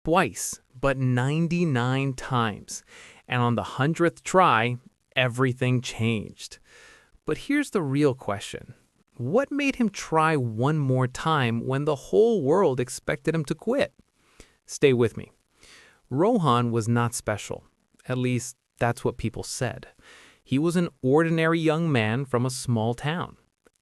twice, but 99 times. And on the 100th try, everything changed. But here's the real question. What made him try one more time when the whole world expected him to quit? Stay with me. Rohan was not special. At least, that's what people said. He was an ordinary young man from a small town.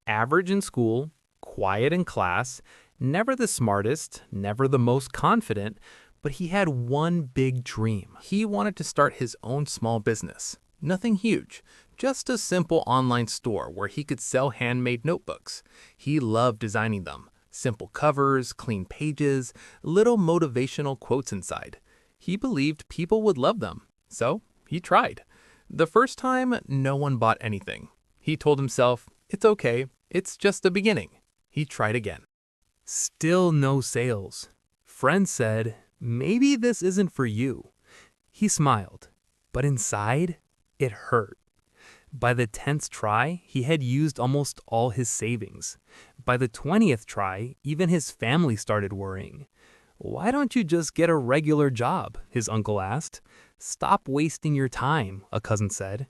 Average in school, quiet in class, never the smartest, never the most confident, but he had one big dream. He wanted to start his own small business. Nothing huge, just a simple online store where he could sell handmade notebooks. He loved designing them. Simple covers, clean pages, little motivational quotes inside. He believed people would love them, so he tried. The first time, no one bought anything. He told himself, it's okay, it's just the beginning. He tried again. Still no sales. Friends said, maybe this isn't for you. He smiled, but inside, it hurt. By the 10th try, he had used almost all his savings. By the 20th try, even his family started worrying. Why don't you just get a regular job? His uncle asked. Stop wasting your time, a cousin said.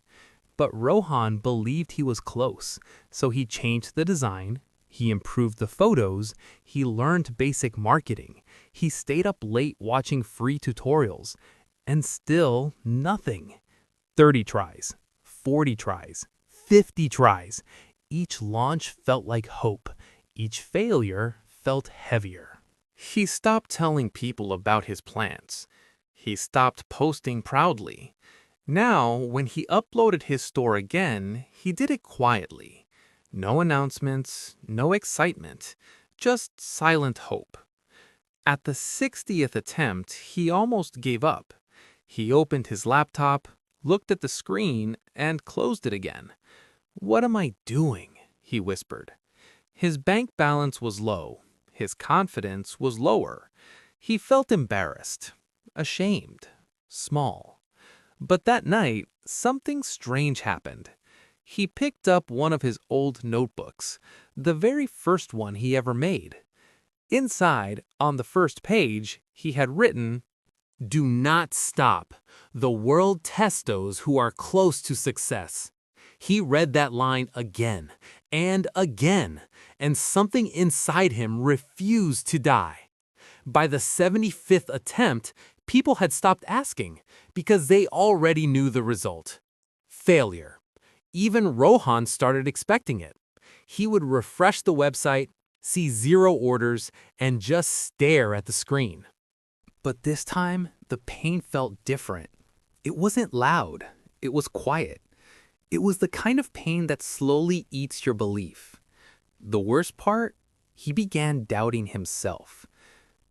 But Rohan believed he was close, so he changed the design, he improved the photos, he learned basic marketing, he stayed up late watching free tutorials, and still nothing. 30 tries, 40 tries, 50 tries. Each launch felt like hope. Each failure felt heavier. He stopped telling people about his plans. He stopped posting proudly. Now, when he uploaded his store again, he did it quietly. No announcements, no excitement, just silent hope. At the 60th attempt, he almost gave up. He opened his laptop, looked at the screen, and closed it again. "What am I doing?" he whispered. His bank balance was low. His confidence was lower. He felt embarrassed, ashamed, small. But that night, something strange happened. He picked up one of his old notebooks, the very first one he ever made. Inside, on the first page, he had written, "Do not stop. The world tests those who are close to success." He read that line again and again, and something inside him refused to die. By the 75th attempt, people had stopped asking because they already knew the result. Failure. Even Rohan started expecting it. He would refresh the website, see 0 orders, and just stare at the screen. But this time, the pain felt different. It wasn't loud. It was quiet. It was the kind of pain that slowly eats your belief. The worst part, he began doubting himself.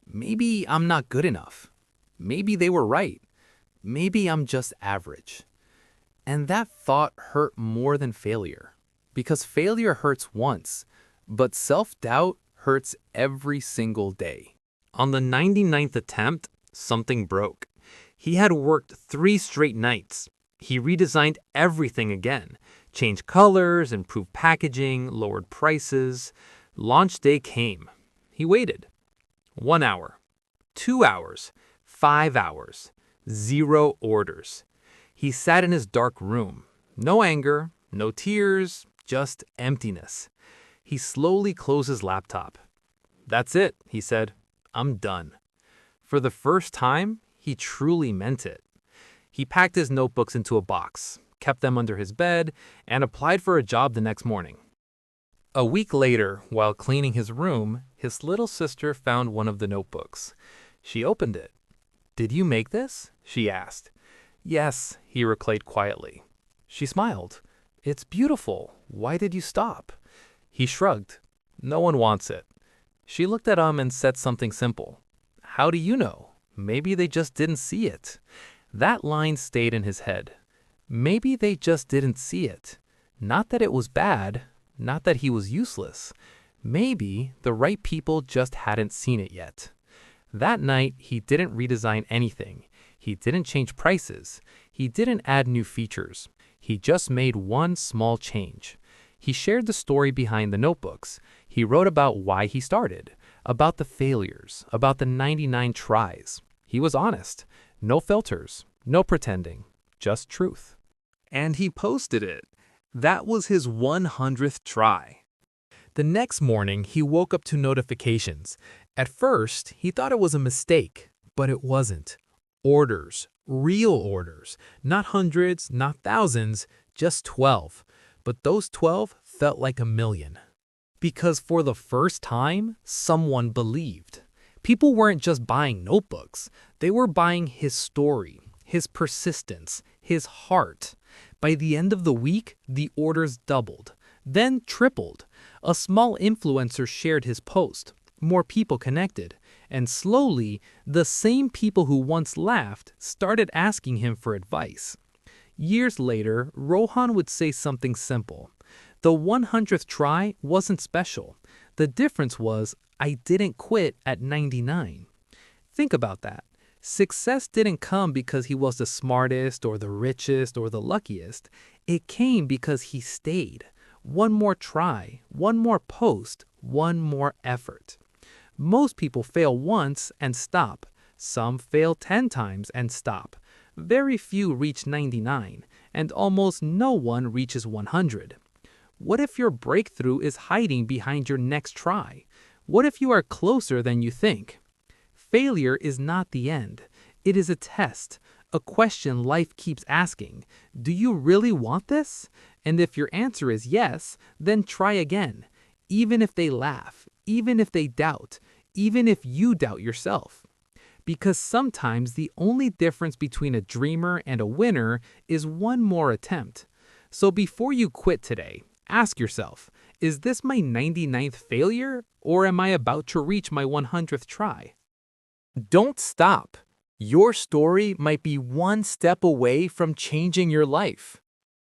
Maybe I'm not good enough. Maybe they were right. Maybe I'm just average. And that thought hurt more than failure. Because failure hurts once, but self-doubt hurts every single day. On the 99th attempt, something broke. He had worked 3 straight nights. He redesigned everything again, changed colors, improved packaging, lowered prices. Launch day came. He waited. 1 hour, 2 hours, 5 hours, 0 orders. He sat in his dark room. No anger, no tears, just emptiness. He slowly closed his laptop. "That's it," he said. "I'm done." For the first time, he truly meant it. He packed his notebooks into a box, kept them under his bed, and applied for a job the next morning. A week later, while cleaning his room, his little sister found one of the notebooks. She opened it. "Did you make this?" she asked. "Yes," he replied quietly. She smiled. "It's beautiful. Why did you stop?" He shrugged. "No one wants it." She looked at him and said something simple. "How do you know? Maybe they just didn't see it." That line stayed in his head. Maybe they just didn't see it. Not that it was bad, not that he was useless. Maybe the right people just hadn't seen it yet. That night, he didn't redesign anything. He didn't change prices. He didn't add new features. He just made one small change. He shared the story behind the notebooks. He wrote about why he started, about the failures, about the 99 tries. He was honest. No filters, no pretending, just truth. And he posted it. That was his 100th try. The next morning, he woke up to notifications. At first, he thought it was a mistake, but it wasn't. Orders, real orders, not hundreds, not thousands, just 12. But those 12 felt like a million. Because for the first time, someone believed. People weren't just buying notebooks, they were buying his story, his persistence, his heart. By the end of the week, the orders doubled, then tripled. A small influencer shared his post, more people connected, and slowly, the same people who once laughed started asking him for advice. Years later, Rohan would say something simple. The 100th try wasn't special. The difference was, I didn't quit at 99. Think about that. Success didn't come because he was the smartest or the richest or the luckiest. It came because he stayed. One more try, one more post, one more effort. Most people fail once and stop. Some fail 10 times and stop. Very few reach 99, and almost no one reaches 100. What if your breakthrough is hiding behind your next try? What if you are closer than you think? Failure is not the end. It is a test, a question life keeps asking. Do you really want this? And if your answer is yes, then try again. Even if they laugh, even if they doubt, even if you doubt yourself. Because sometimes the only difference between a dreamer and a winner is one more attempt. So before you quit today, ask yourself, is this my 99th failure, or am I about to reach my 100th try? Don't stop. Your story might be one step away from changing your life.